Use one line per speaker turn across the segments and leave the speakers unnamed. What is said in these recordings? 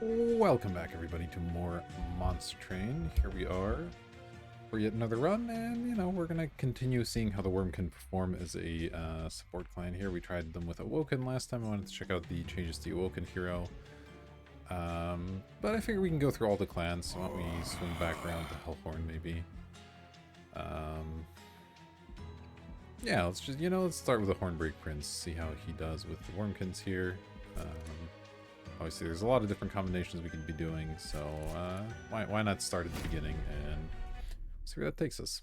Welcome back, everybody, to more Monster Train. Here we are for yet another run, and we're gonna continue seeing how the worm can perform as a support clan. Here we tried them with Awoken last time. I wanted to check out the changes to Awoken hero, but I figure we can go through all the clans. So why don't we swing back around to Hellhorned maybe? Yeah, let's start with the Hornbreak Prince. See how he does with the Wormkins here. Obviously, there's a lot of different combinations we could be doing, so why not start at the beginning and see where that takes us.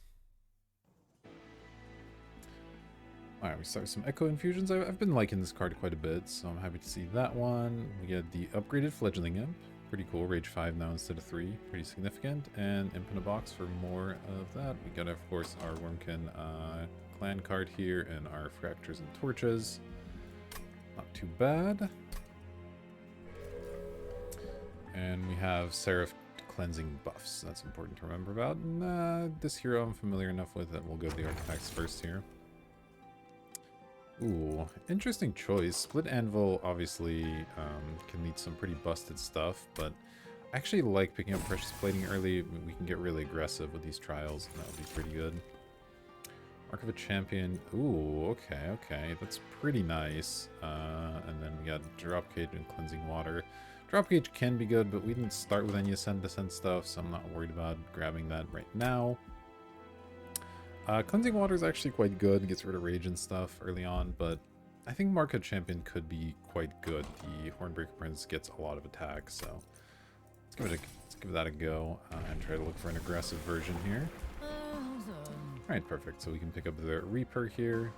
Alright, we start with some Echo Infusions. I've been liking this card quite a bit, so I'm happy to see that one. We get the upgraded Fledgling Imp. Pretty cool. Rage 5 now instead of 3. Pretty significant. And Imp in a box for more of that. We got, of course, our Wormkin clan card here and our Fractures and Torches. Not too bad. And we have Seraph cleansing buffs. That's important to remember about. And this hero I'm familiar enough with that we'll go the artifacts first here. Ooh, interesting choice. Split Anvil obviously can lead to some pretty busted stuff, but I actually like picking up Precious Plating early. We can get really aggressive with these trials, and that would be pretty good. Mark of a Champion. Ooh, okay. That's pretty nice. And then we got Drop Cage and Cleansing Water. Drop Cage can be good, but we didn't start with any Ascend Descent stuff, so I'm not worried about grabbing that right now. Cleansing Water is actually quite good. It gets rid of Rage and stuff early on, but I think Mark of Champion could be quite good. The Hornbreaker Prince gets a lot of attacks, so let's give that a go and try to look for an aggressive version here. Alright, perfect. So we can pick up the Reaper here,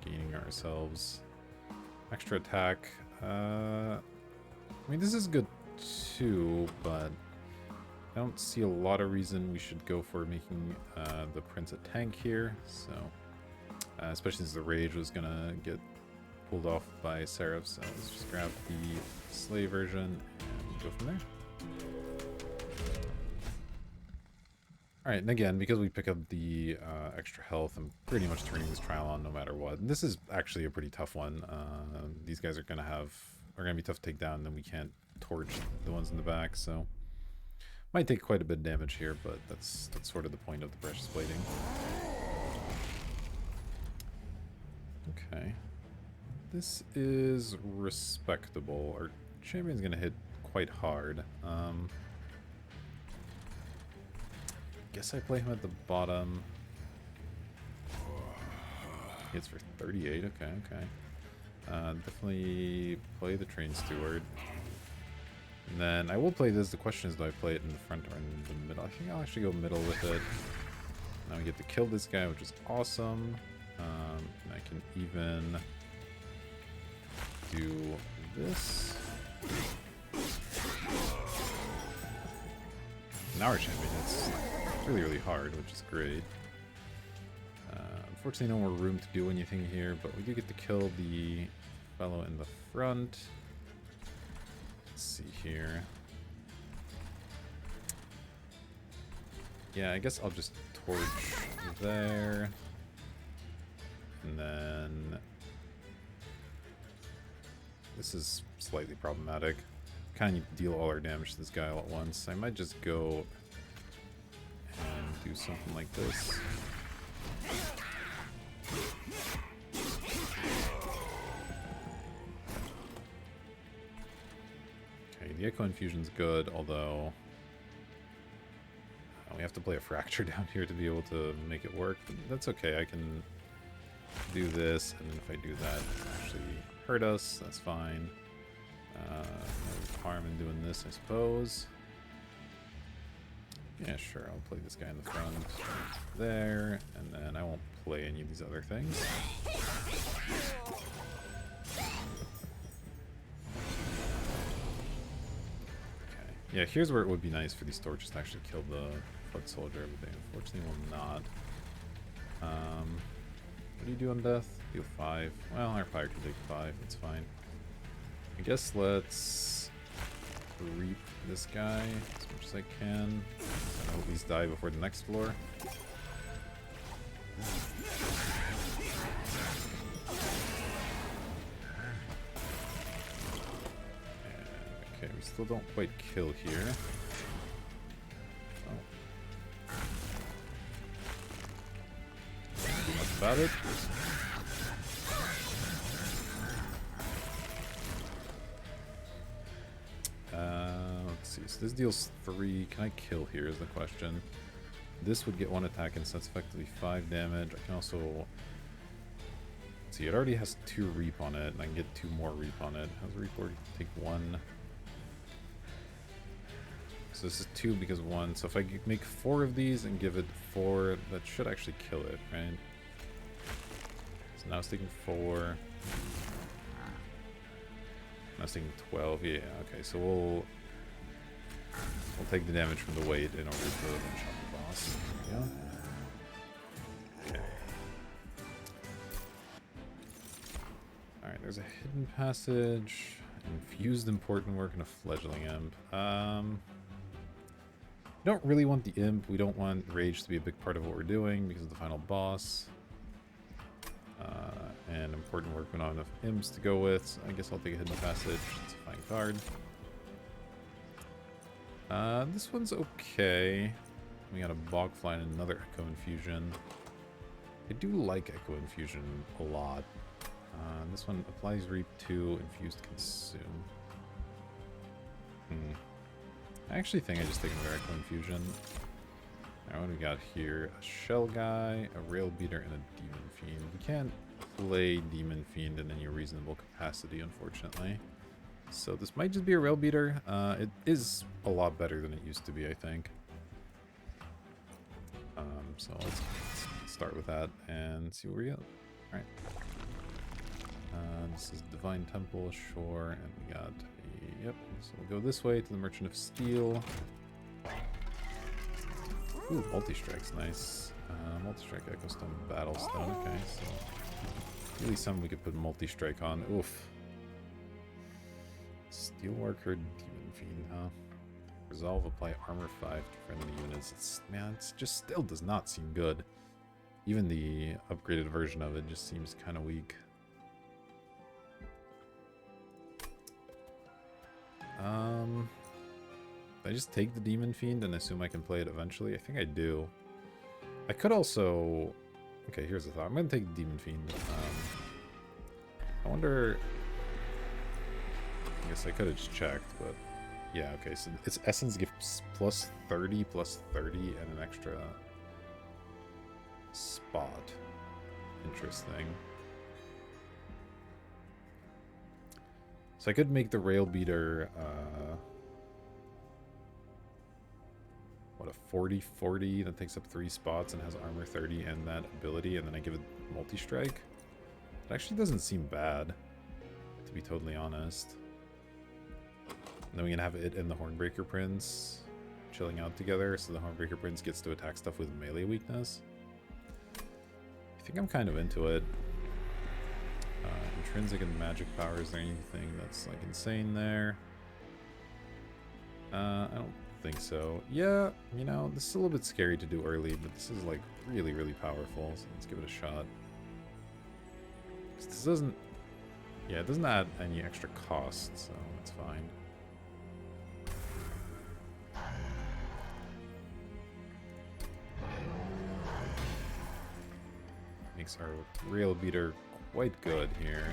gaining ourselves extra attack. I mean, this is good too, but I don't see a lot of reason we should go for making the Prince a tank here. So, especially since the Rage was gonna get pulled off by Seraph. So let's just grab the Slay version and go from there. Alright, and again, because we pick up the extra health, I'm pretty much turning this trial on no matter what. And this is actually a pretty tough one. These guys are gonna be tough to take down, and then we can't torch the ones in the back, so might take quite a bit of damage here, but that's sort of the point of the Precious Plating. Okay. This is respectable. Our champion's gonna hit quite hard. Guess I play him at the bottom. Hits for 38. Okay. Definitely play the Train Steward. And then I will play this. The question is, do I play it in the front or in the middle? I think I'll actually go middle with it. Now we get to kill this guy, which is awesome. And I can even do this. Now our champion hits really hard, which is great. Unfortunately, no more room to do anything here, but we do get to kill the fellow in the front. Let's see here. Yeah, I guess I'll just torch there. And then this is slightly problematic. Kind of need to deal all our damage to this guy all at once. I might just go and do something like this. Okay, the Echo Infusion's good, although we have to play a Fracture down here to be able to make it work. But that's okay, I can do this, and then if I do that, it'll actually hurt us. That's fine. No harm in doing this, I suppose. Yeah, sure, I'll play this guy in the front there, and then I won't play any of these other things. Okay, yeah, here's where it would be nice for these torches to actually kill the Foot Soldier, but they unfortunately will not. What do you do on death? Deal 5. Well, our fire can take 5, that's fine. I guess let's reap this guy as much as I can. And I'll at least die before the next floor. And Okay, we still don't quite kill here. Oh. Not too much about it. Let's see. So this deals 3. Can I kill here is the question. This would get 1 attack, and so that's effectively 5 damage. I can also... Let's see, it already has 2 Reap on it, and I can get 2 more Reap on it. How's Reap work? Take 1. So this is 2 because 1. So if I make 4 of these and give it 4, that should actually kill it, right? So now it's taking 4. Now it's taking 12. Yeah, okay, so we'll take the damage from the weight in order to finish off the boss. Yeah. Okay. Alright, there's a hidden passage, infused important work, and a fledgling imp. We don't really want the imp. We don't want rage to be a big part of what we're doing because of the final boss. And important work, we don't have enough imps to go with, so I guess I'll take a hidden passage. It's a fine card. This one's okay. We got a Bogfly and another Echo Infusion. I do like Echo Infusion a lot. This one applies Reap 2, Infused Consume. I actually think I just take another Echo Infusion. Alright, what do we got here? A Shell Guy, a Rail Beater, and a Demon Fiend. We can't play Demon Fiend in any reasonable capacity, unfortunately. So this might just be a Rail Beater. It is a lot better than it used to be, I think. So let's start with that and see where we go. Alright. This is Divine Temple, sure, and we got a... Yep, so we'll go this way to the Merchant of Steel. Ooh, Multi-Strike's nice. Multi-Strike, Echo Stone, Battle Stone, okay, so... Really something we could put Multi-Strike on. Oof. Steelworker, Demon Fiend, huh? Resolve, apply armor 5 to friendly units. Man, it just still does not seem good. Even the upgraded version of it just seems kind of weak. I just take the Demon Fiend and assume I can play it eventually? I think I do. I could also... Okay, here's the thought. I'm going to take the Demon Fiend. I wonder... I guess I could have just checked, but... Yeah, okay, so its Essence gives plus 30, and an extra... spot. Interesting. So I could make the Rail Beater... what, a 40-40 that takes up 3 spots and has armor 30 and that ability, and then I give it multi-strike? It actually doesn't seem bad, to be totally honest. And then we can have it and the Hornbreaker Prince chilling out together, so the Hornbreaker Prince gets to attack stuff with melee weakness. I think I'm kind of into it. Intrinsic and magic power, is there anything that's like insane there? I don't think so. Yeah, you know, this is a little bit scary to do early, but this is like really, really powerful, so let's give it a shot. This doesn't... Yeah, it doesn't add any extra cost, so it's fine. Makes our Rail Beater quite good here.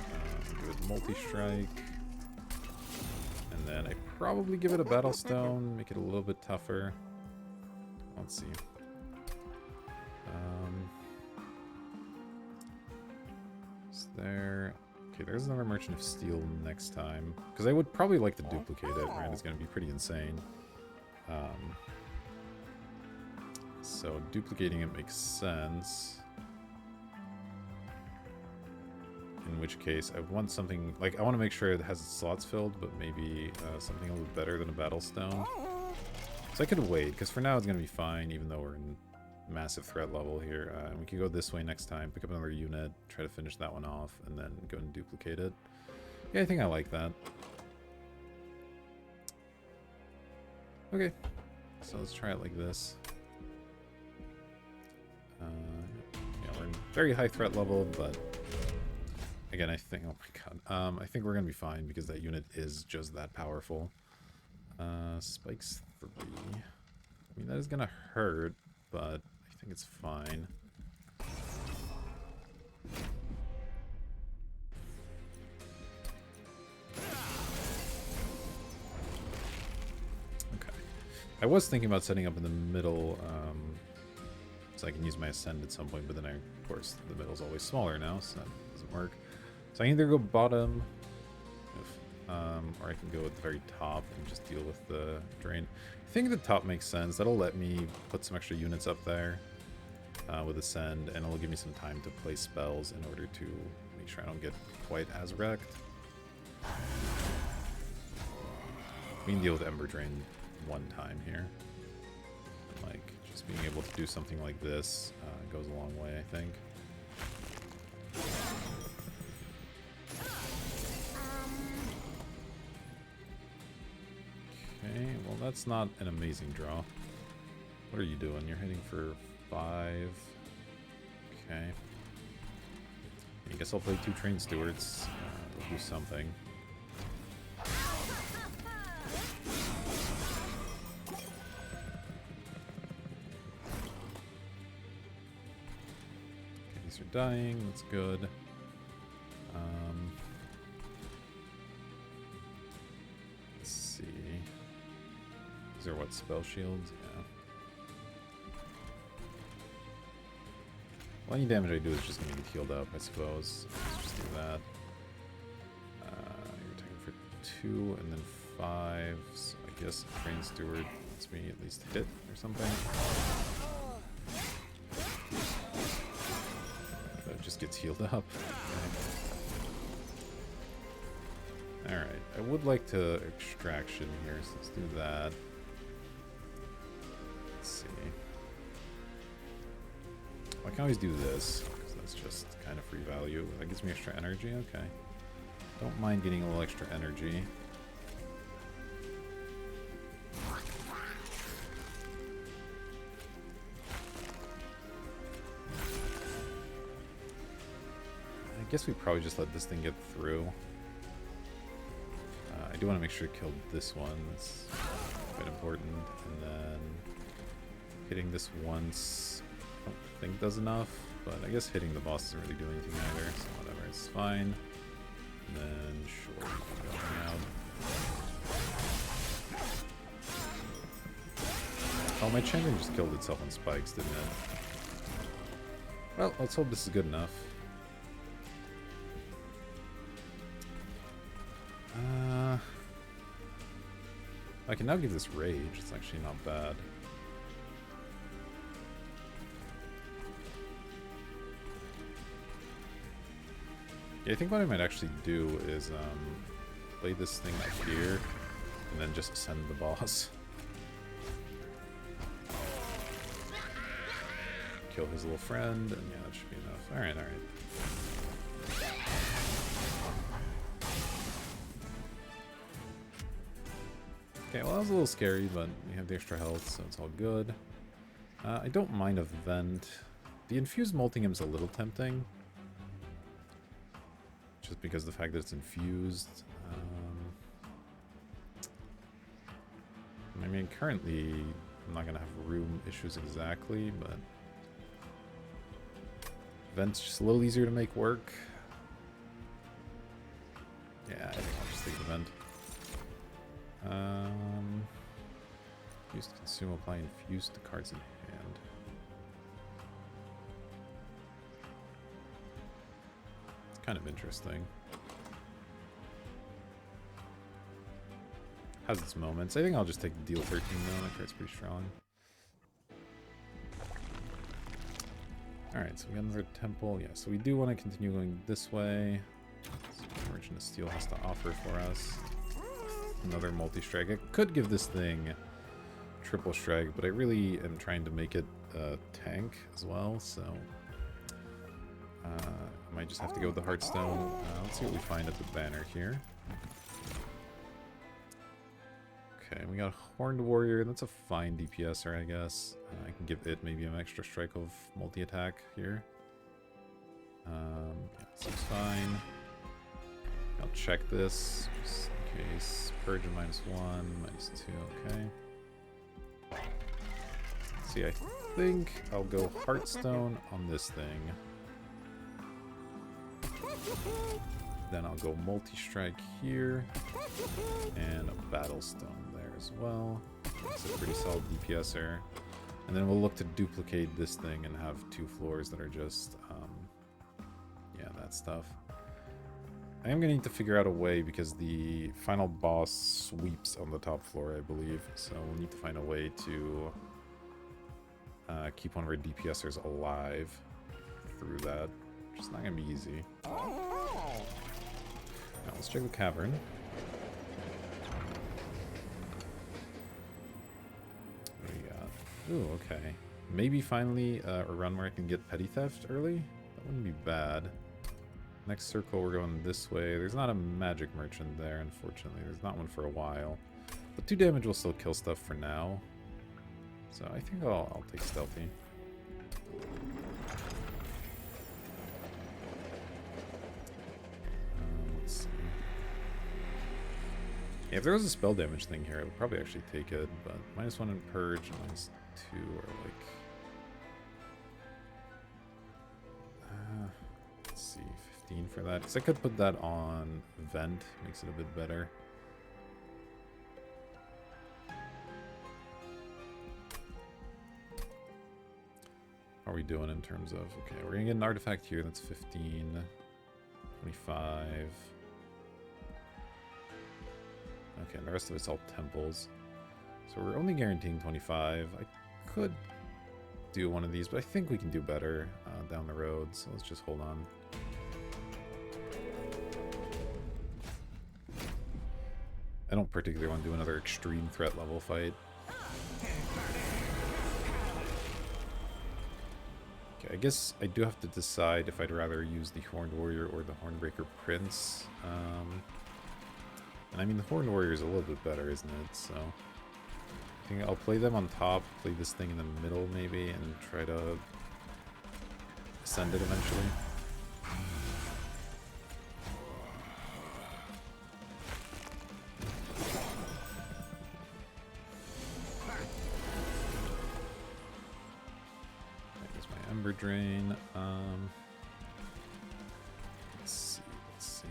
Give it multi-strike. And then I probably give it a Battle Stone, make it a little bit tougher. Let's see. Is there... Okay, there's another Merchant of Steel next time. Because I would probably like to duplicate it, right? It's going to be pretty insane. So duplicating it makes sense. In which case, I want something... Like, I want to make sure it has its slots filled, but maybe something a little better than a Battle Stone. So I could wait, because for now it's going to be fine, even though we're in massive threat level here. And we could go this way next time, pick up another unit, try to finish that one off, and then go and duplicate it. Yeah, I think I like that. Okay, so let's try it like this. Yeah, we're in very high threat level, but... Again, I think, oh my god, I think we're going to be fine because that unit is just that powerful. Spikes 3. I mean, that is gonna hurt, but I think it's fine. Okay. I was thinking about setting up in the middle, so I can use my Ascend at some point, but then of course, the middle's always smaller now, so that doesn't work. So I can either go bottom, or I can go at the very top and just deal with the drain. I think the top makes sense. That'll let me put some extra units up there with Ascend, and it'll give me some time to play spells in order to make sure I don't get quite as wrecked. We can deal with Ember Drain one time here. And, like, just being able to do something like this goes a long way, I think. Okay, well that's not an amazing draw. What are you doing? You're hitting for 5. Okay. I guess I'll play 2 Train Stewards. They'll do something. Okay, these are dying. That's good. Let's see. These are what, spell shields? Yeah. Well, any damage I do is just going to get healed up, I suppose. Let's just do that. You're attacking for 2 and then 5. So I guess Train Steward lets me at least hit or something. But it just gets healed up. Okay. Alright, I would like to Extraction here, so let's do that. Let's see. I can always do this, because that's just kind of free value. That gives me extra energy, okay. Don't mind getting a little extra energy. I guess we probably just let this thing get through. I do want to make sure to kill this one. That's quite important. And then hitting this once, I don't think does enough. But I guess hitting the boss doesn't really do anything either. So whatever, it's fine. And then sure, out. Oh, my champion just killed itself on spikes, didn't it? Well, let's hope this is good enough. I can now give this rage. It's actually not bad. Yeah, I think what I might actually do is play this thing up here and then just send the boss. Kill his little friend, and yeah, that should be enough. Alright, alright. Okay, well that was a little scary, but we have the extra health, so it's all good. I don't mind a vent. The infused Multingham's a little tempting. Just because of the fact that it's infused. I mean, currently, I'm not going to have room issues exactly, but vent's just a little easier to make work. Yeah, I think I'll just take the vent. Use to consume, apply infuse to cards in hand. It's kind of interesting. Has its moments. I think I'll just take the deal 13 though. That card's pretty strong. Alright, so we got another temple. Yeah, so we do want to continue going this way. So Merchant of Steel has to offer for us. Another multi-strike. I could give this thing triple strike, but I really am trying to make it a tank as well, so I might just have to go with the Heartstone. Let's see what we find at the banner here. Okay, we got Horned Warrior. That's a fine DPSer, I guess. I can give it maybe an extra strike of multi-attack here. Yeah, seems fine. I'll check this just in Okay, Spurge -1, -2, okay. See, I think I'll go Heartstone on this thing. Then I'll go Multi-Strike here. And a Battlestone there as well. That's a pretty solid DPSer. And then we'll look to duplicate this thing and have 2 floors that are just, yeah, that stuff. I am going to need to figure out a way because the final boss sweeps on the top floor, I believe. So we'll need to find a way to keep one of our DPSers alive through that, which is not going to be easy. Now let's check the cavern. What do we got? Ooh, okay. Maybe finally a run where I can get Petty Theft early? That wouldn't be bad. Next circle, we're going this way. There's not a magic merchant there, unfortunately. There's not one for a while. But 2 damage will still kill stuff for now. So I think I'll take Stealthy. Let's see. Yeah, if there was a spell damage thing here, I would probably actually take it. But -1 in Purge and -2 are like... let's see, 15 for that. Because I could put that on Vent, makes it a bit better. How are we doing in terms of... Okay, we're going to get an artifact here. That's 15. 25. Okay, and the rest of it's all temples. So we're only guaranteeing 25. I could do one of these, but I think we can do better down the road. So let's just hold on. I don't particularly want to do another extreme threat level fight. Okay, I guess I do have to decide if I'd rather use the Horned Warrior or the Hornbreaker Prince. And I mean, the Horned Warrior is a little bit better, isn't it? So I think I'll play them on top, play this thing in the middle maybe, and try to ascend it eventually. Ember Drain. Let's see.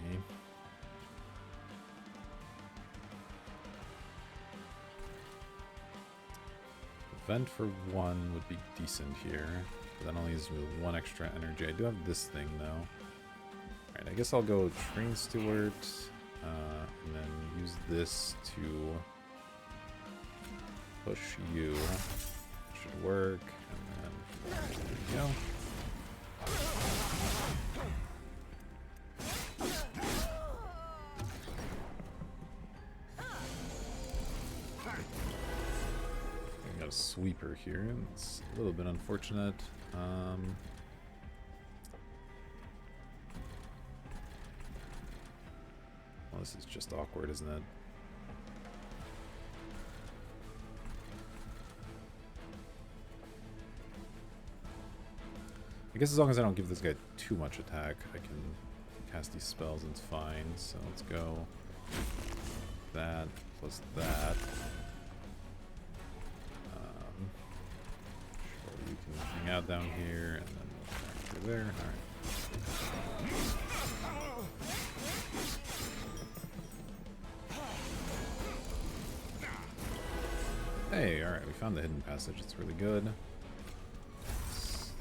Vent for 1 would be decent here. But that only leaves me with 1 extra energy. I do have this thing though. Alright, I guess I'll go Train Steward. And then use this to push you. Should work. And then there we go. I got a sweeper here. It's a little bit unfortunate. Well, this is just awkward, isn't it? I guess as long as I don't give this guy too much attack, I can cast these spells and it's fine. So let's go that plus that. Sure, you can hang out down here and then we'll come back through there. Alright. Hey, alright, we found the hidden passage. It's really good.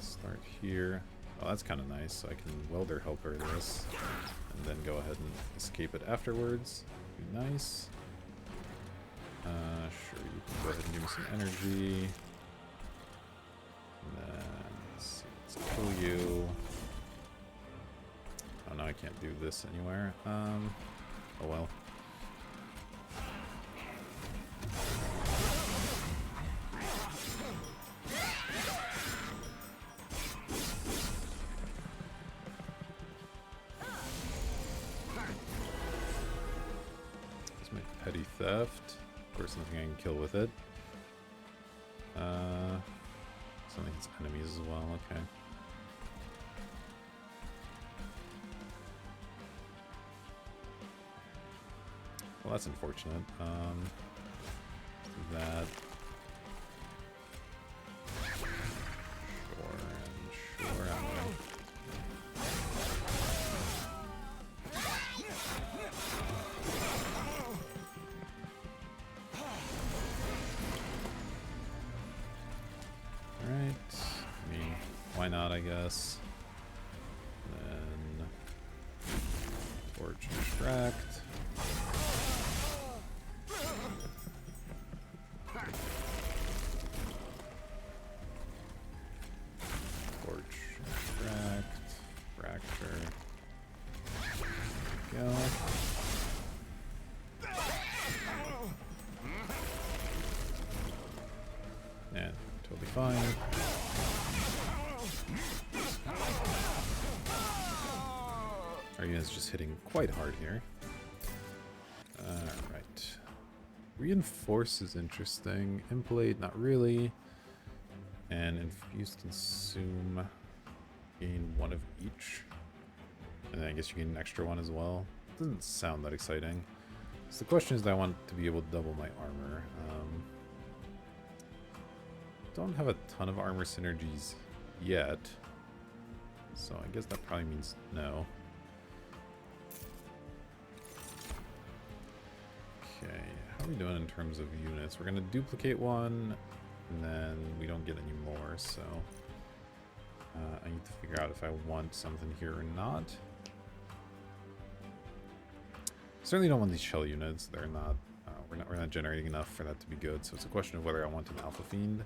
Start here. Oh, that's kind of nice. So I can welder helper this, and then go ahead and escape it afterwards. Be nice. Sure, you can go ahead and give me some energy. And then let's see, let's kill you. Oh no, I can't do this anywhere. Oh well. Petty Theft. Of course, nothing I can kill with it. Something hits enemies as well. Okay. Well, that's unfortunate. Do that. Sure, and sure. Alright. I mean, why not, I guess. Then Torch Extract. Fracture. Go. Yeah, totally fine. Our unit's just hitting quite hard here. Alright. Reinforce is interesting. Impalate, not really. And Infuse Consume. Gain one of each. And then I guess you gain an extra one as well. Doesn't sound that exciting. So the question is, do I want to be able to double my armor? Don't have a ton of armor synergies yet. So I guess that probably means no. Okay, how are we doing in terms of units? We're going to duplicate one, and then we don't get any more, so... I need to figure out if I want something here or not. Certainly don't want these shell units. They're not. We're not generating enough for that to be good. So it's a question of whether I want an Alpha Fiend,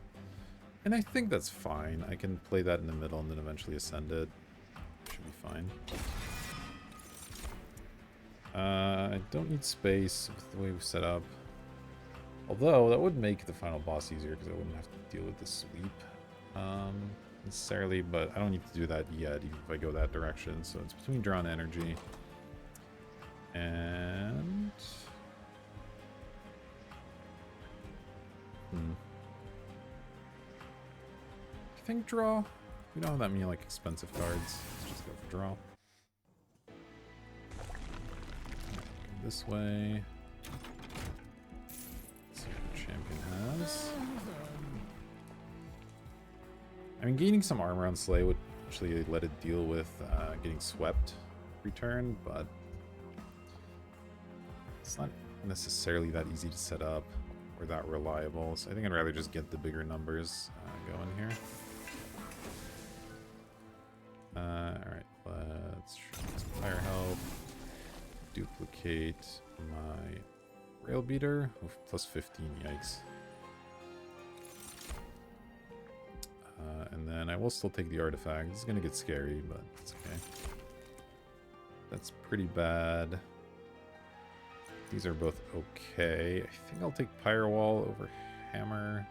and I think that's fine. I can play that in the middle and then eventually ascend it. Should be fine. I don't need space with the way we've set up. Although that would make the final boss easier because I wouldn't have to deal with the sweep. Necessarily, but I don't need to do that yet, even if I go that direction. So it's between drawn energy and I think draw. We don't have that many like expensive cards. Let's just go for draw. This way. Let's see what the champion has. I mean, gaining some armor on Slay would actually let it deal with getting swept return, but it's not necessarily that easy to set up or that reliable. So I think I'd rather just get the bigger numbers going here. Alright, let's try this fire help. Duplicate my rail beater. Oof, plus 15, yikes. And then I will still take the artifact. This is going to get scary, but it's okay. That's pretty bad. These are both okay. I think I'll take Firewall over Hammer.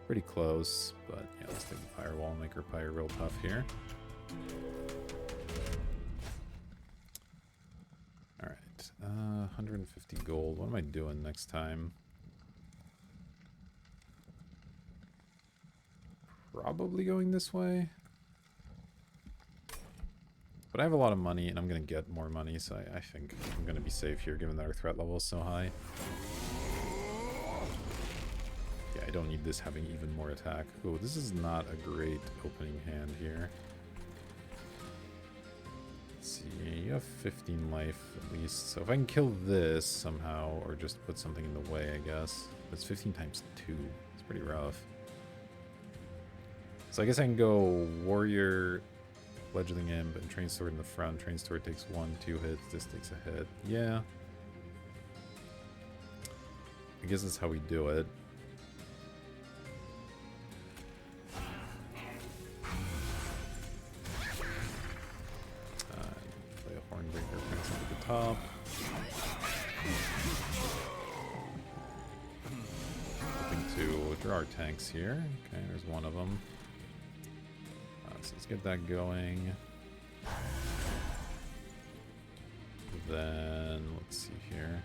Pretty close, but yeah, let's take the Firewall and make her Pyre real tough here. Alright, 150 gold. What am I doing next time? Probably going this way. But I have a lot of money, and I'm going to get more money, so I think I'm going to be safe here, given that our threat level is so high. Yeah, I don't need this having even more attack. Oh, this is not a great opening hand here. Let's see, you have 15 life at least, so if I can kill this somehow, or just put something in the way, I guess. That's 15 times 2. It's pretty rough. So I guess I can go Warrior, Fledgling Imp, and Train Sword in the front. Train Sword takes 1, 2 hits. This takes a hit. Yeah. I guess that's how we do it. Play a Hornbreaker Prince at the top. Hoping to draw our tanks here. Okay, there's one of them. So let's get that going. Then let's see here.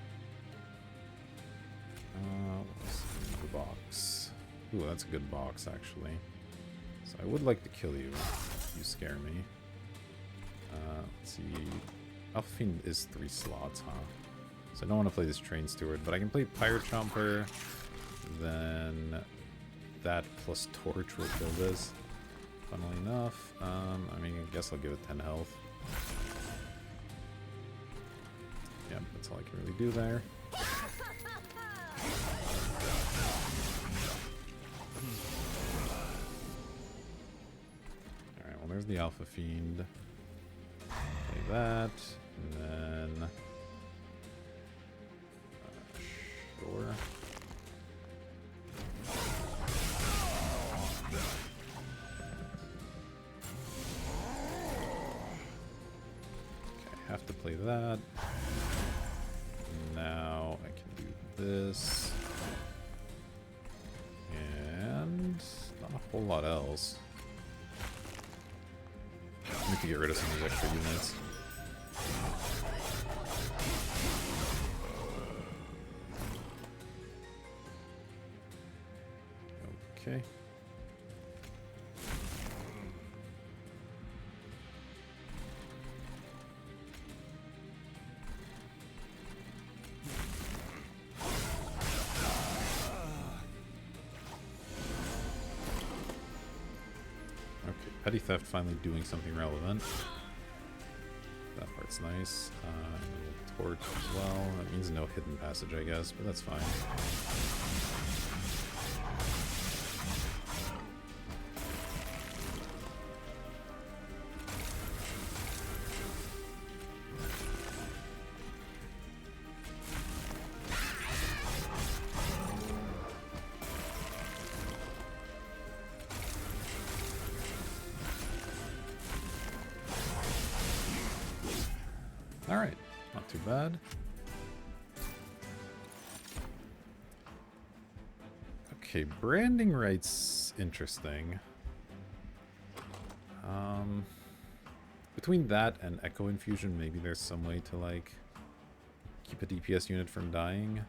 What's in the box? Ooh, that's a good box actually. So I would like to kill you. You scare me. Let's see. Alpha Fiend is 3 slots, huh? So I don't want to play this Train Steward, but I can play Pirate Chomper. Then that plus Torch will kill this. Funnily enough. I mean, I guess I'll give it 10 health. Yep, that's all I can really do there. Alright, well there's the Alpha Fiend. Play that, and then... sure. Okay, have to play that. Now I can do this. And not a whole lot else. I need to get rid of some of these extra units. Okay. Petty Theft finally doing something relevant. That part's nice. And a little torch as well. That means no hidden passage, I guess, but that's fine. Alright, not too bad. Okay, branding right's interesting. Between that and Echo Infusion, maybe there's some way to, like, keep a DPS unit from dying.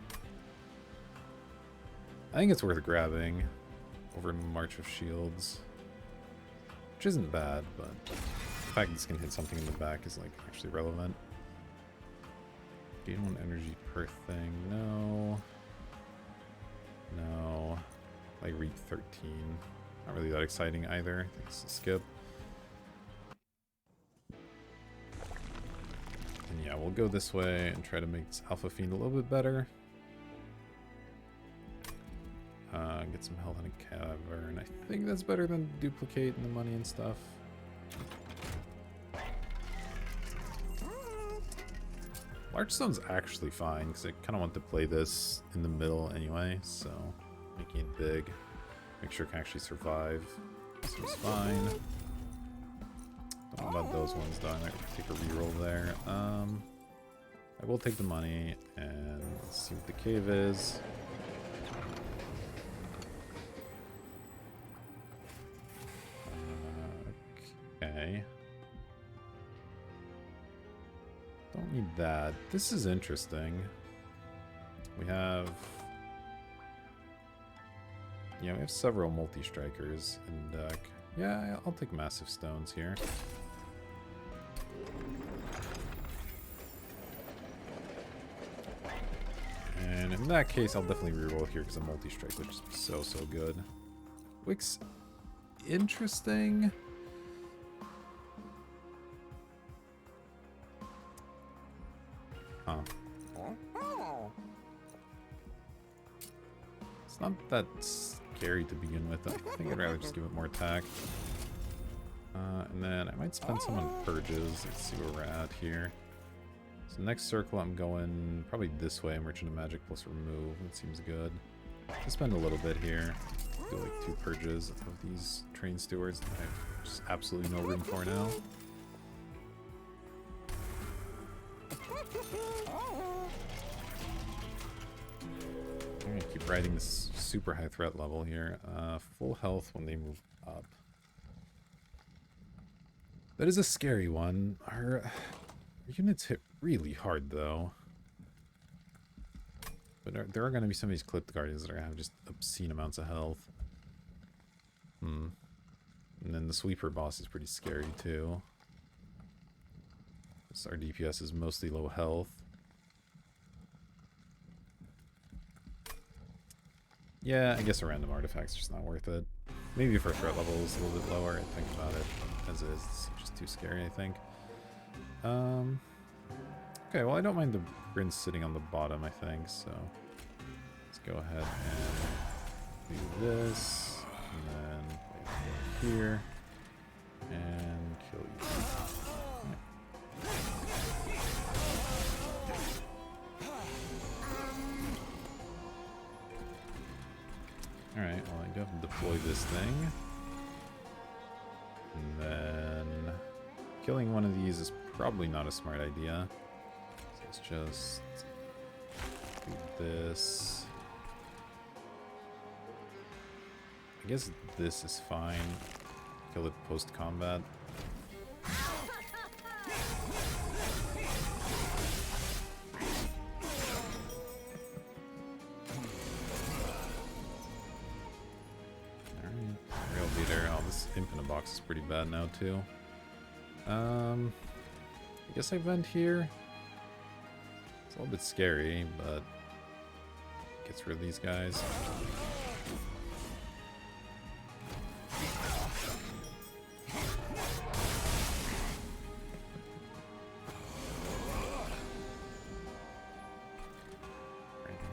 I think it's worth grabbing over March of Shields. Which isn't bad, but the fact this can hit something in the back is, like, actually relevant. Gain 1 energy per thing. No. No. Like Reap 13. Not really that exciting either. I think it's a skip. And yeah, we'll go this way and try to make this Alpha Fiend a little bit better. Get some health in a cavern. I think that's better than duplicate and the money and stuff. Large Stone's actually fine, because I kind of want to play this in the middle anyway, so making it big. Make sure it can actually survive. Seems fine. Don't know about those ones, though. I might take a reroll there. I will take the money, and let's see what the cave is. Okay. Don't need that. This is interesting. We have... yeah, we have several multi-strikers in deck. Yeah, I'll take Massive Stones here. And in that case, I'll definitely reroll here because a multi-strike would just be so, so good. Wick's interesting. Huh. It's not that scary to begin with. I think I'd rather just give it more attack. And then I might spend some on purges. Let's see where we're at here. So next circle I'm going probably this way. Merchant of Magic plus remove. That seems good. I'll spend a little bit here. Do like 2 purges of these train stewards that I have just absolutely no room for now. I'm gonna keep riding this super high threat level here. Full health when they move up. That is a scary one. Our units hit really hard though. But there are going to be some of these clipped guardians that are going to have just obscene amounts of health. And then the sweeper boss is pretty scary too. Our DPS is mostly low health. Yeah, I guess a random artifact's just not worth it. Maybe if our threat level is a little bit lower, I'd think about it. But as is, it's just too scary, I think. Okay, well, I don't mind the Prince sitting on the bottom, I think, so let's go ahead and do this, and then play it here, and kill you. Alright, well, I do have to deploy this thing. And then killing one of these is probably not a smart idea. So let's just do this. I guess this is fine. Kill it post-combat. Imp in a box is pretty bad now too. I guess I vent here. It's a little bit scary, but gets rid of these guys.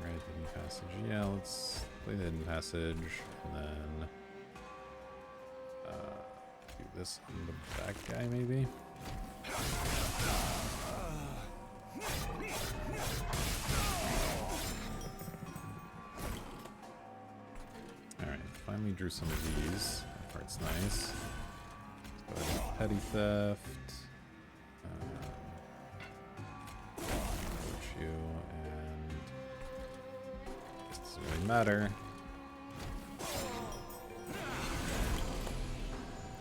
Right, hidden passage. Yeah, let's play the hidden passage, and then this on the back guy, maybe? Alright, finally drew some of these. That part's nice. Let's go ahead and petty theft. Approach you, and this doesn't really matter.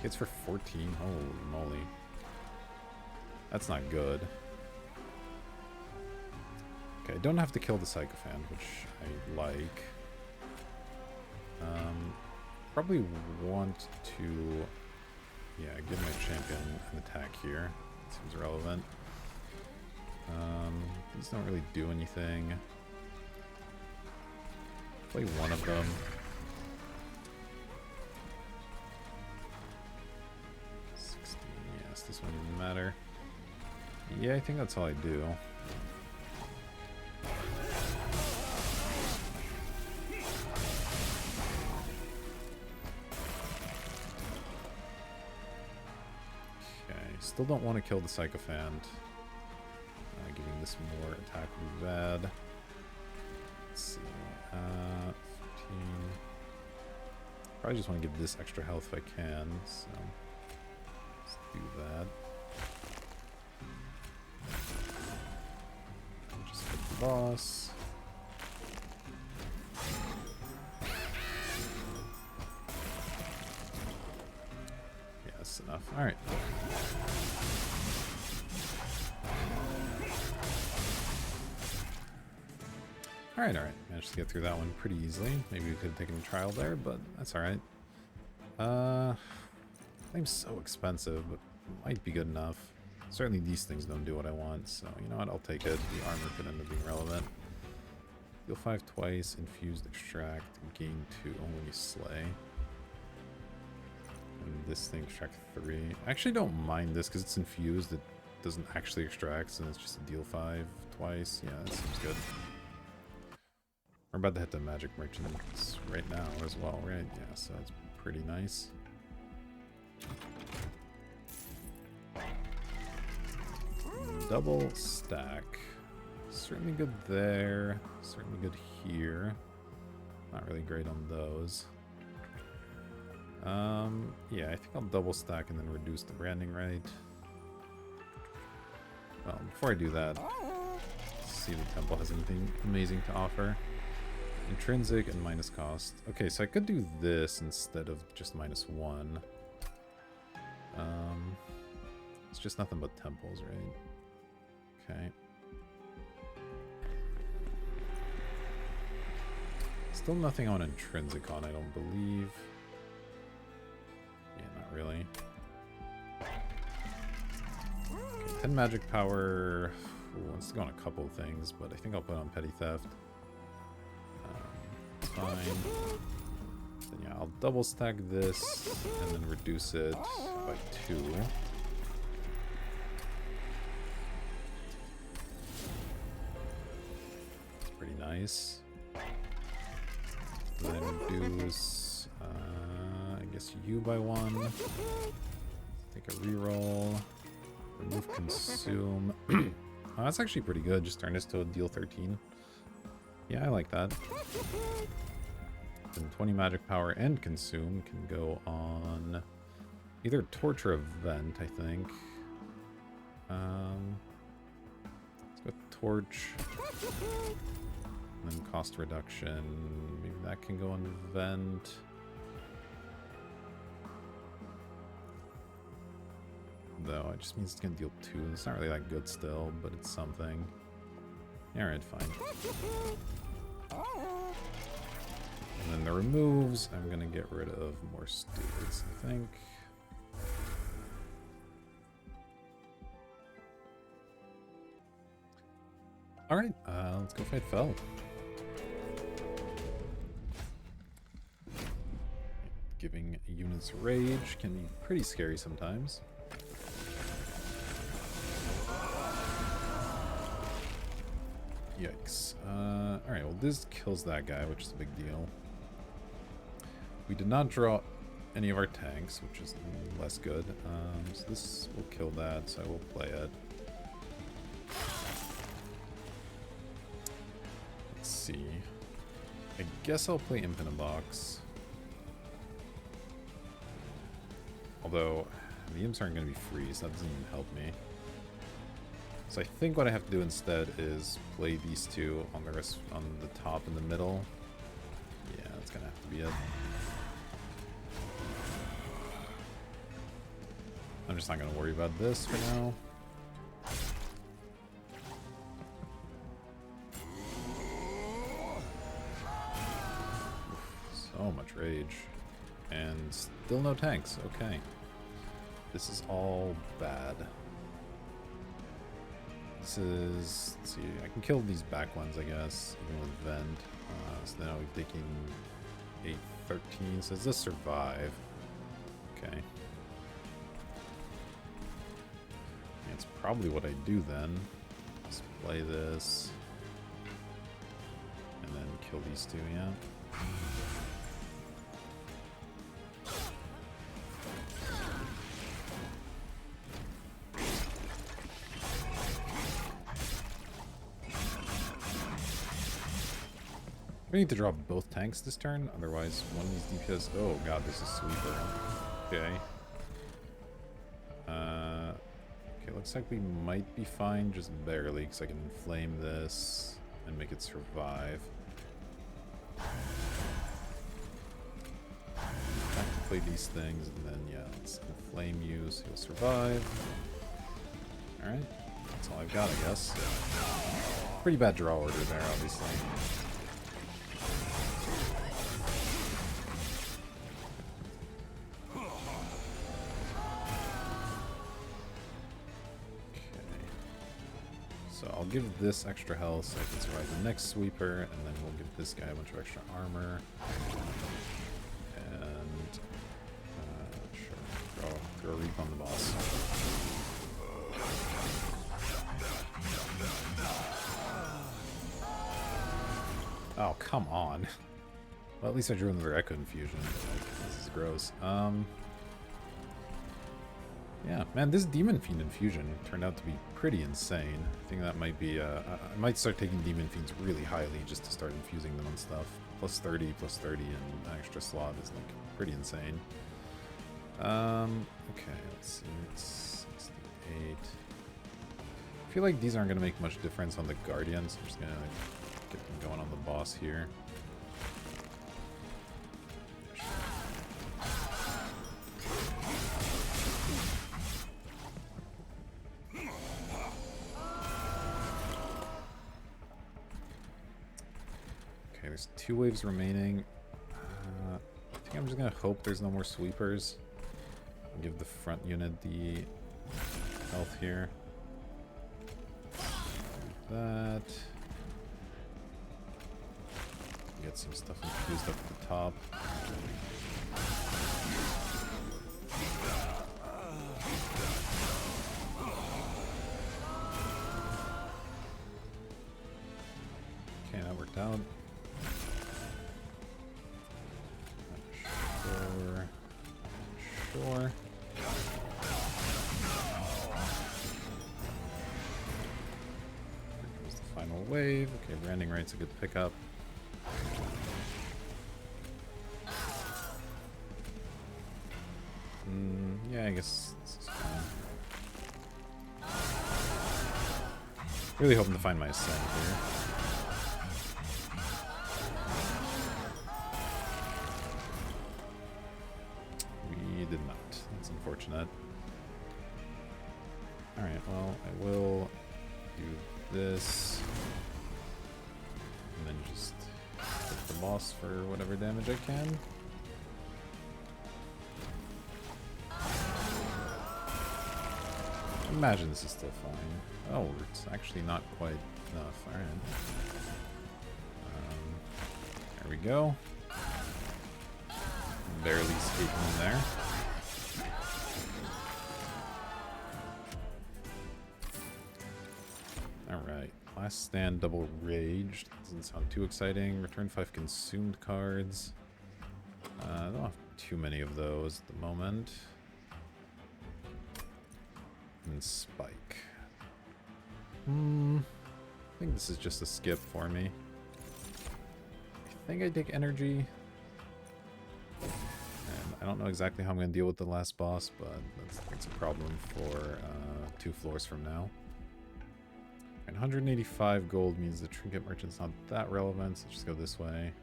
Hits for 14. Holy moly. That's not good. Okay, I don't have to kill the Sycophant, which I like. Probably want to, yeah, give my champion an attack here. Seems relevant. These don't really do anything. Play one of them. 16, yes, this one didn't matter. Yeah, I think that's all I do. Still don't want to kill the Sycophant. Giving this more attack would be bad. Let's see. 15. Probably just want to give this extra health if I can. So let's do that. Just hit the boss. Yeah, that's enough. All right. Alright, managed to get through that one pretty easily. Maybe we could have taken a trial there, but that's alright. Flame's so expensive, but might be good enough. Certainly these things don't do what I want, so you know what, I'll take it. The armor could end up being relevant. Heal 5 twice, infused extract, gain 2 when you slay. And this thing extract 3. I actually don't mind this because it's infused, it doesn't actually extract, and it's just a deal 5 twice. Yeah, that seems good. We're about to hit the magic merchants right now as well, right? Yeah, so that's pretty nice. Double stack. Certainly good there. Certainly good here. Not really great on those. Yeah, I think I'll double stack and then reduce the branding right. Well, before I do that, let's see if the temple has anything amazing to offer. Intrinsic and minus cost. Okay, so I could do this instead of just -1. It's just nothing but temples, right? Okay. Still nothing on intrinsic on, I don't believe. Yeah, not really. Okay, 10 magic power. Ooh, wants to go on a couple of things, but I think I'll put on petty theft. fine. Then yeah, I'll double stack this and then reduce it by 2. It's pretty nice. Then reduce, I guess you by 1. Take a reroll. Remove consume. Oh, that's actually pretty good. Just turn this to a deal 13. Yeah, I like that. And 20 magic power and consume can go on either torch or event, I think. Let's go torch. And then cost reduction. Maybe that can go on event. Though it just means it's gonna deal 2. It's not really that good still, but it's something. Alright, fine. And then the removes, I'm gonna get rid of more stewards, I think. Alright, let's go fight Fel. Giving units rage can be pretty scary sometimes. Yikes. Alright, well this kills that guy, which is a big deal. We did not draw any of our tanks, which is less good. So this will kill that, so I will play it. Let's see. I guess I'll play Imp in a Box. Although, the imps aren't going to be free, so that doesn't even help me. So I think what I have to do instead is play these two on the rest, on the top and the middle. Yeah, that's gonna have to be it. I'm just not gonna worry about this for now. So much rage. And still no tanks, okay. This is all bad. This is, let's see, I can kill these back ones, I guess, even with Vent. So now we're taking 8-13. So does this survive? Okay. That's probably what I do then. Just play this. And then kill these two, yeah. We need to drop both tanks this turn, otherwise one of these DPS... Oh god, this is sweeper. Okay. Okay, looks like we might be fine, just barely, because I can inflame this and make it survive. I have to play these things, and then, yeah, let's inflame you so you'll survive. Alright, that's all I've got, I guess. Pretty bad draw order there, obviously. So I'll give this extra health so I can survive the next sweeper, and then we'll give this guy a bunch of extra armor. And sure, throw a reap on the boss. Oh, come on. Well, at least I drew another Echo Infusion. This is gross. Yeah, man, this Demon Fiend Infusion turned out to be pretty insane. I think that might be, I might start taking Demon Fiends really highly just to start infusing them on stuff. Plus 30, and an extra slot is, like, pretty insane. Okay, let's see, it's 68. I feel like these aren't going to make much difference on the Guardians. I'm just going to, like, get them going on the boss here. There's 2 waves remaining. I think I'm just gonna hope there's no more sweepers. I'll give the front unit the health here. That. get some stuff infused up at the top. Okay, that worked out. Sure. Final wave. Okay, branding right's a good pickup. Yeah, I guess this is fine. Really hoping to find my ascent here. We did not. That's unfortunate. Alright, well, I will do this. And then just hit the boss for whatever damage I can. Imagine this is still fine. Oh, it's actually not quite enough. Alright. There we go. Barely escaping in there. Alright. Last stand double raged. Doesn't sound too exciting. Return 5 consumed cards. I don't have too many of those at the moment. And spike. I think this is just a skip for me. I think I take energy. And I don't know exactly how I'm going to deal with the last boss, but that's a problem for 2 floors from now. And 185 gold means the trinket merchant's not that relevant, so let's just go this way.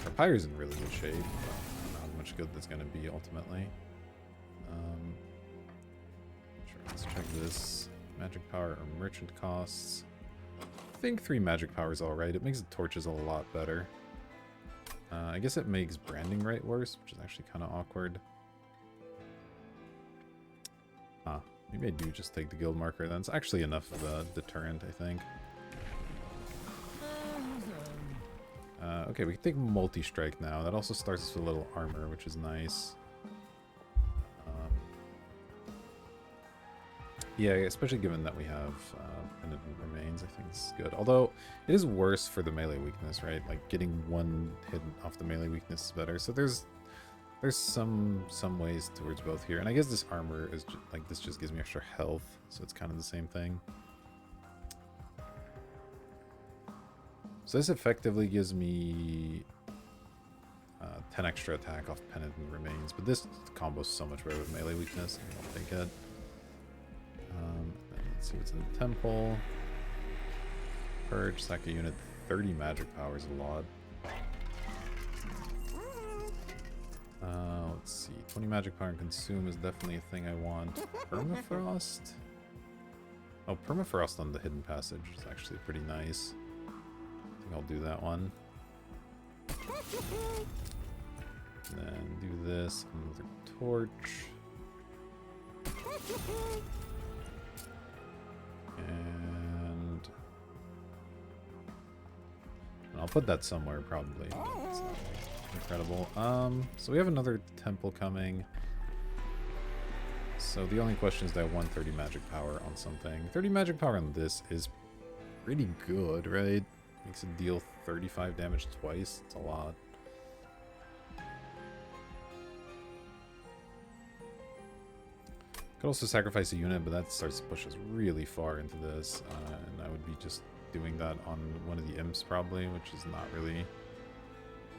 Our pyre's in really good shape, but I don't know how much good that's going to be ultimately. Let's check this. Magic power or merchant costs. I think 3 magic power is alright. It makes the torches a lot better. I guess it makes branding right worse, which is actually kind of awkward. Maybe I do just take the guild marker. That's actually enough of a deterrent, I think. Okay, we can take multi-strike now. That also starts us with a little armor, which is nice. Yeah, especially given that we have Penitent Remains, I think this is good. Although, it is worse for the melee weakness, right? Like, getting one hit off the melee weakness is better. So there's some ways towards both here. And I guess this armor is just, like, this just gives me extra health. So it's kind of the same thing. So this effectively gives me 10 extra attack off Penitent Remains. But this combos so much better with melee weakness. I'll take it. Let's see what's in the temple. Purge, sack a unit, 30 magic power is a lot. Let's see, 20 magic power and consume is definitely a thing I want. Permafrost? Oh, Permafrost on the hidden passage is actually pretty nice. I think I'll do that one. And then do this, another torch. And I'll put that somewhere probably. It's not incredible. So we have another temple coming. So the only question is that I want 30 magic power on something. 30 magic power on this is pretty good, right? Makes it deal 35 damage twice. It's a lot. Could also sacrifice a unit, but that starts to push us really far into this. And I would be just doing that on one of the imps probably, which is not really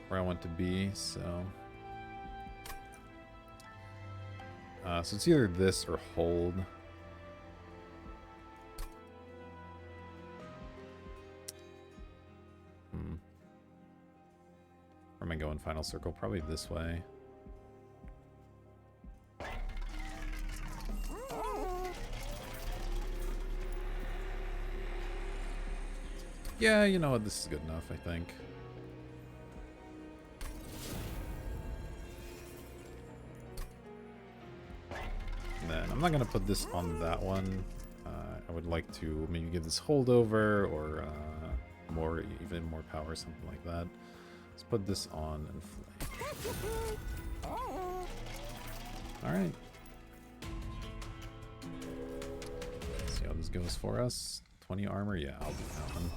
where I want to be, so... so it's either this or hold. Where am I going final circle? Probably this way. Yeah, you know what? This is good enough, I think. And then I'm not going to put this on that one. I would like to maybe give this holdover or more, even more power, something like that. Let's put this on and flank. Alright. See how this goes for us. 20 armor? Yeah, I'll do that one.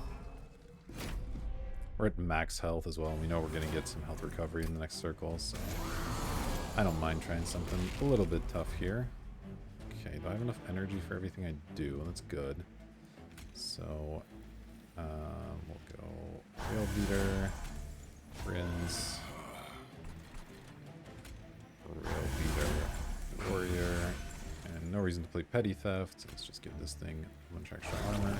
We're at max health as well. We know we're going to get some health recovery in the next circle, so I don't mind trying something a little bit tough here. Okay, do I have enough energy for everything I do? That's good. So, we'll go Rail Beater, Prince, Rail Beater, Warrior, and no reason to play Petty Theft, so let's just give this thing a bunch of extra armor.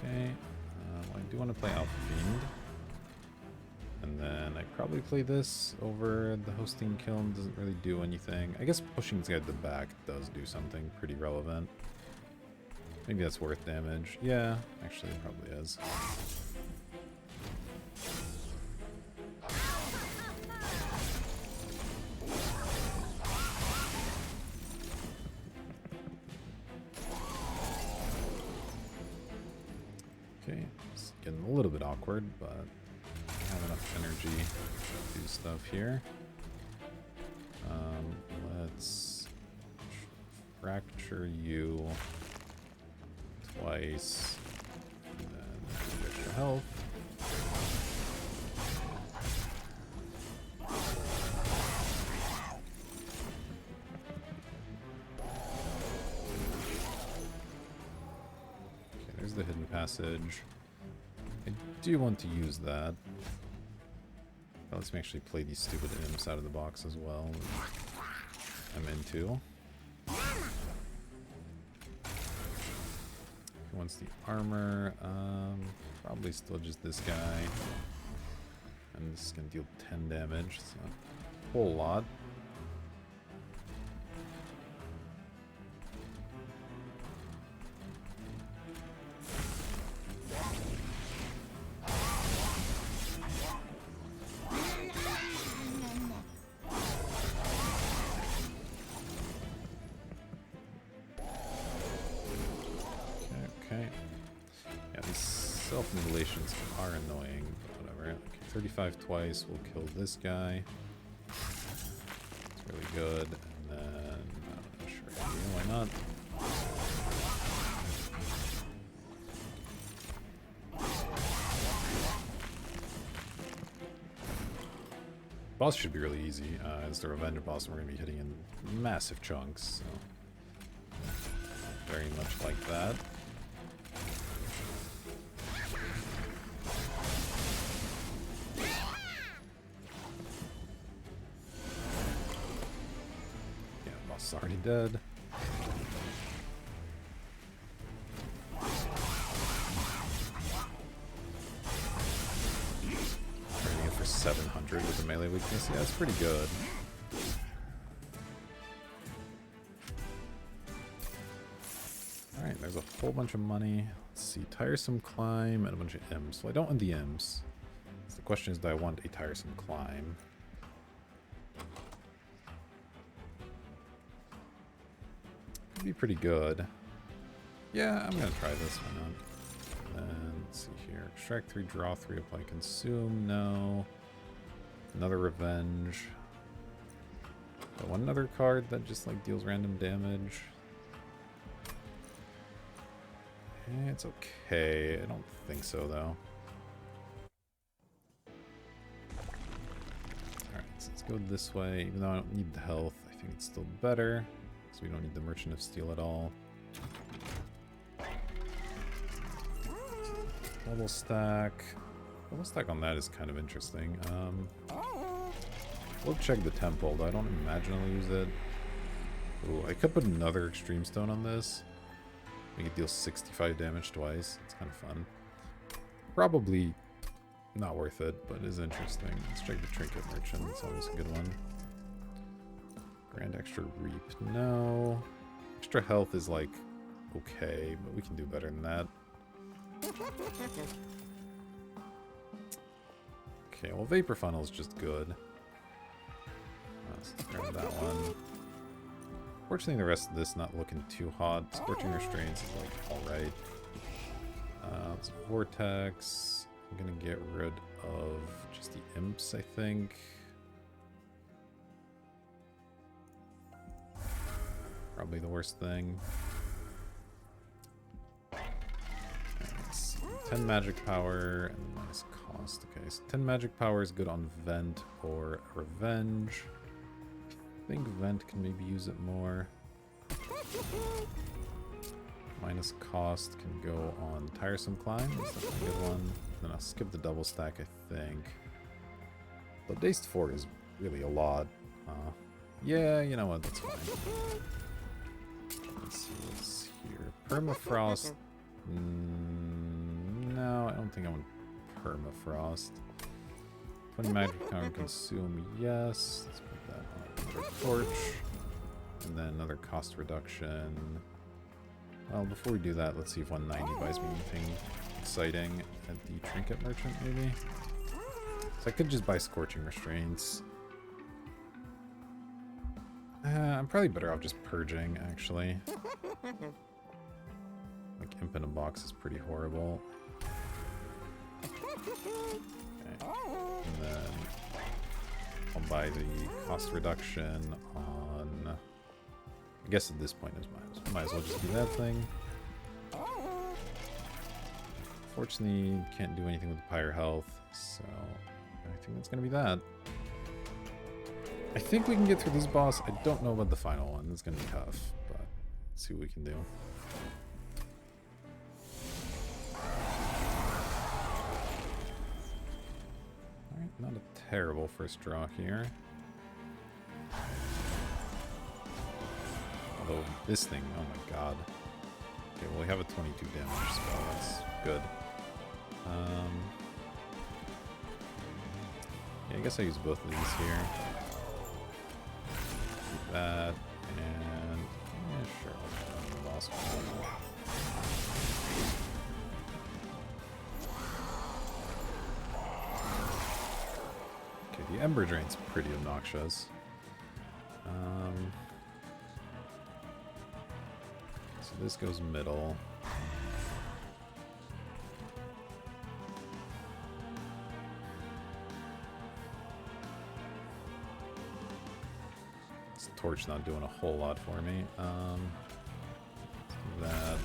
Okay, I do want to play Alpha Fiend. And then I probably play this over the Hosting Kiln. Doesn't really do anything. I guess pushing this guy to the back does do something pretty relevant. Maybe that's worth damage. Yeah, actually it probably is. Okay, it's getting a little bit awkward, but I have enough energy to do stuff here. Let's fracture you twice, and then extra health. Okay, there's the hidden passage. I do want to use that. That lets me actually play these stupid imps out of the box as well. I'm into. Who wants the armor? Probably still just this guy. And this is going to deal 10 damage, so a whole lot. Self-mutilations are annoying, but whatever. Okay, 35 twice, we'll kill this guy. It's really good. And then, I'm not sure, why not? Boss should be really easy. It's the Revenger boss, and we're going to be hitting in massive chunks. So very much like that. Already dead. Rating it for 700 with a melee weakness. Yeah, that's pretty good. Alright, there's a whole bunch of money. Let's see, tiresome climb and a bunch of imps. Well, I don't want the imps. So the question is, do I want a tiresome climb? Be pretty good. Yeah, I'm gonna try this. Why not? And let's see here. Extract 3, draw 3, apply consume. No. Another revenge. One other card that just like deals random damage. It's okay. I don't think so though. Alright, so let's go this way. Even though I don't need the health, I think it's still better. So we don't need the Merchant of Steel at all. Double stack. Double stack on that is kind of interesting. We'll check the temple, though I don't imagine I'll use it. Ooh, I could put another Extreme Stone on this. Make it deal 65 damage twice. It's kind of fun. Probably not worth it, but it is interesting. Let's check the Trinket Merchant. It's always a good one. Grand extra reap. No. Extra health is like okay, but we can do better than that. Okay, well Vapor Funnel is just good. Let's grab that one. Fortunately, the rest of this not looking too hot. Scorching Restraints is like alright. Let's Vortex. I'm gonna get rid of just the imps, I think. Probably the worst thing. Let's see. 10 magic power and minus cost. Okay, so 10 magic power is good on Vent or Revenge. I think Vent can maybe use it more. Minus cost can go on Tiresome Climb. That's definitely a good one. Then I'll skip the double stack, I think. But Dazed 4 is really a lot. Yeah, you know what? That's fine. Let's see what's here. Permafrost. No, I don't think I want Permafrost. 20 magic power consume, yes. Let's put that on another torch. And then another cost reduction. Well, before we do that, let's see if 190 buys me anything exciting at the Trinket Merchant, maybe. So I could just buy Scorching Restraints. I'm probably better off just purging, actually. Like, Imp in a box is pretty horrible. Okay. And then I'll buy the cost reduction on... I guess at this point, it might as well just be that thing. Fortunately, can't do anything with the Pyre health, so I think that's going to be that. I think we can get through this boss. I don't know about the final one. It's going to be tough, but let's see what we can do. Alright, not a terrible first draw here. Although this thing, oh my god. Okay, well we have a 22 damage spell, that's good. Yeah, I guess I use both of these here. Keep that, and yeah, sure, I'll do the boss one. Okay, the Ember Drain's pretty obnoxious. So this goes middle. This torch not doing a whole lot for me. That.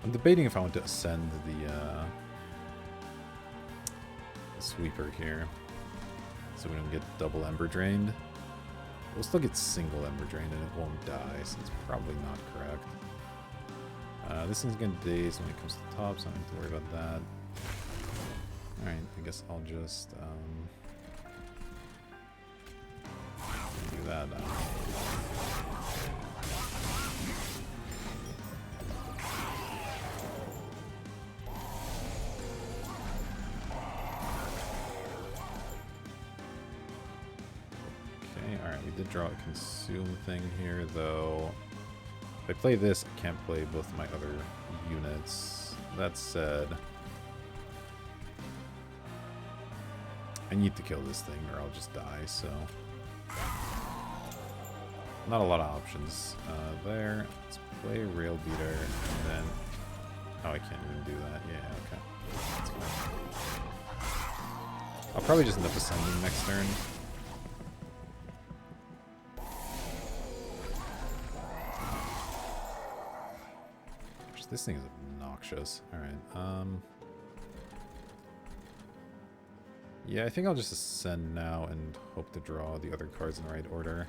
I'm debating if I want to ascend the sweeper here, so we don't get double Ember Drained. We'll still get single Ember Drained and it won't die, so it's probably not correct. This thing's gonna daze when it comes to the top, so I don't have to worry about that. Alright, I guess I'll just do that now. Alright, we did draw a consume thing here, though. If I play this, I can't play both my other units. That said, I need to kill this thing or I'll just die, so... Not a lot of options there. Let's play Rail Beater, and then... Oh, I can't even do that. Yeah, okay. That's fine. I'll probably just end up ascending next turn. This thing is obnoxious. Alright, yeah, I think I'll just ascend now and hope to draw the other cards in the right order.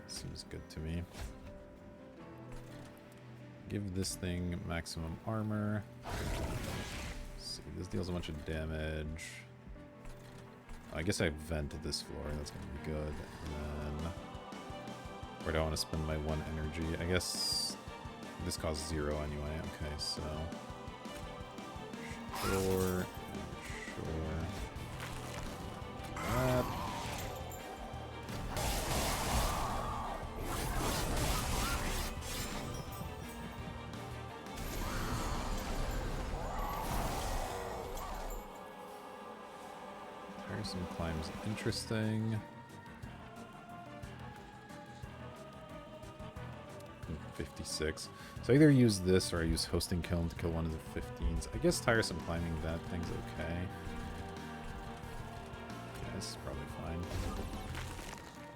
Seems good to me. Give this thing maximum armor. Let's see, this deals a bunch of damage. I guess I vented this floor, that's gonna be good. And then, where do I want to spend my 1 energy? I guess this costs 0 anyway. Okay, so sure. That. Tiresome Climb's interesting. 56. So I either use this or I use Hosting Kiln to kill one of the 15s. I guess Tiresome Climbing that thing's okay. Yeah, this is probably fine.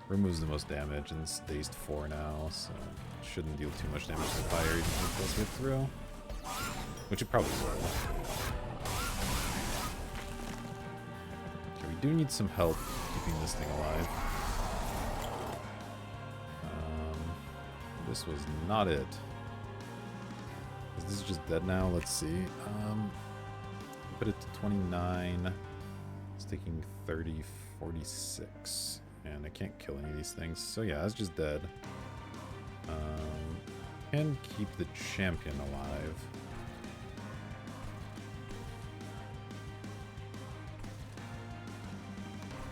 Removes the most damage and it's dazed 4 now, so it shouldn't deal too much damage to the fire even if it does get through. Which it probably will. Okay, we do need some help keeping this thing alive. This was not it. Is this just dead now? Let's see. Put it to 29. It's taking 30, 46. And I can't kill any of these things. So yeah, it's just dead. Can keep the champion alive.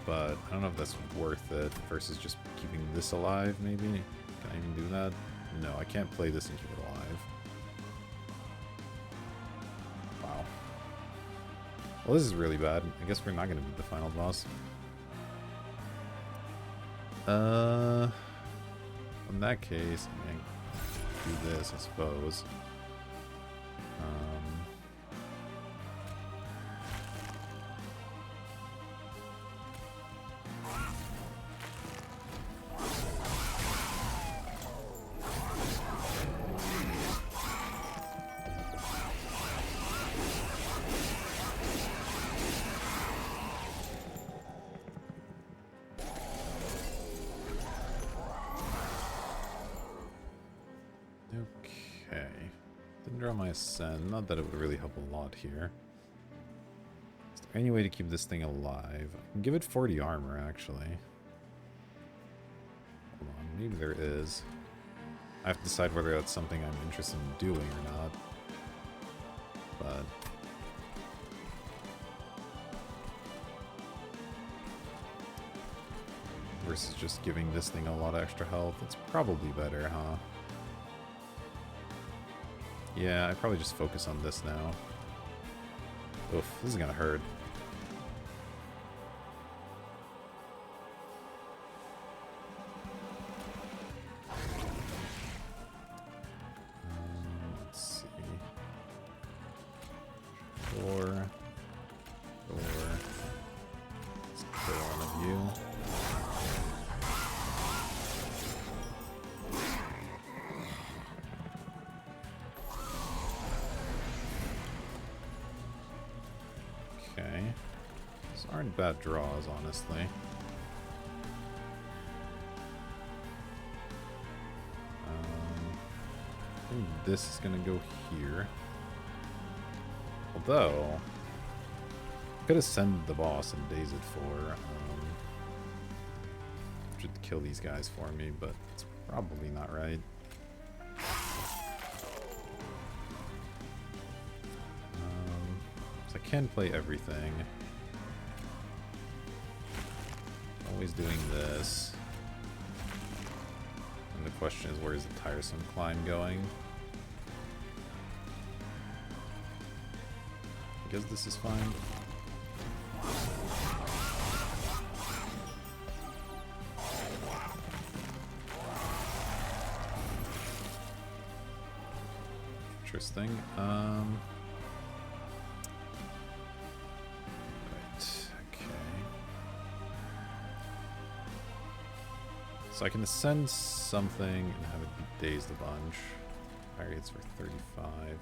But I don't know if that's worth it versus just keeping this alive, maybe. Can I even do that? No, I can't play this and keep it alive. Wow. Well, this is really bad. I guess we're not going to beat the final boss. In that case, I mean, do this, I suppose. Ascend. Not that it would really help a lot here. Is there any way to keep this thing alive? I can give it 40 armor, actually. Hold on, maybe there is. I have to decide whether that's something I'm interested in doing or not. But... versus just giving this thing a lot of extra health, it's probably better, huh? Yeah, I probably just focus on this now. Oof, this is gonna hurt. Let's see. 4. Let's kill one of you. Aren't bad draws, honestly. I think this is gonna go here. Although, I could ascend the boss and daze it for. Should kill these guys for me, but it's probably not right. So I can play everything. Always doing this. And the question is, where is the Tiresome Climb going? I guess this is fine. Interesting. So I can ascend something and have it be dazed a bunch. Fire hits for 35.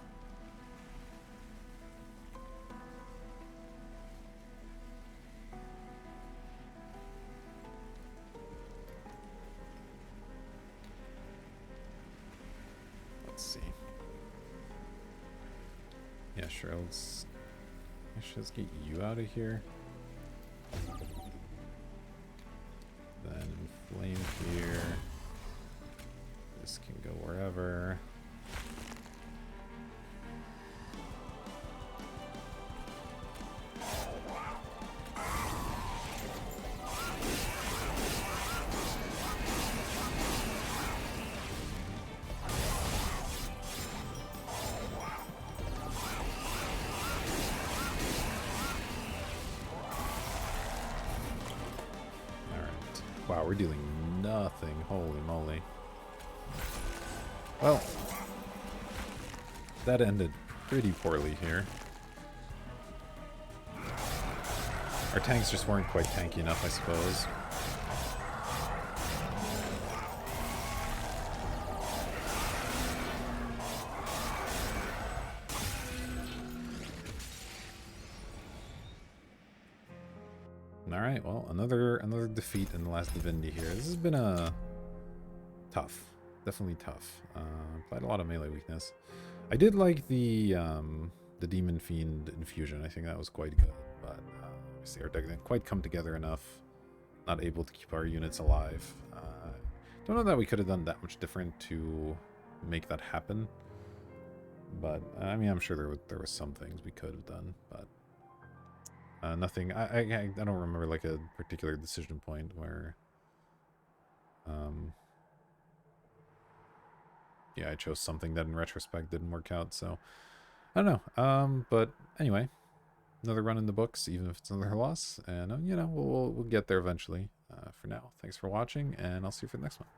Let's see. Yeah, sure. Let's get you out of here. Then flame here. This can go wherever. Wow, we're dealing nothing. Holy moly. Well, that ended pretty poorly here. Our tanks just weren't quite tanky enough, I suppose. Alright, well, another defeat in the last Divinity here. This has been a tough. Definitely tough. Applied a lot of melee weakness. I did like the Demon Fiend infusion. I think that was quite good, but obviously our deck didn't quite come together enough. Not able to keep our units alive. Don't know that we could have done that much different to make that happen. But I mean, I'm sure there were some things we could have done, but nothing. I don't remember like a particular decision point where yeah, I chose something that in retrospect didn't work out, so I don't know. But anyway, another run in the books, even if it's another loss, and you know, we'll get there eventually. For now, thanks for watching, and I'll see you for the next one.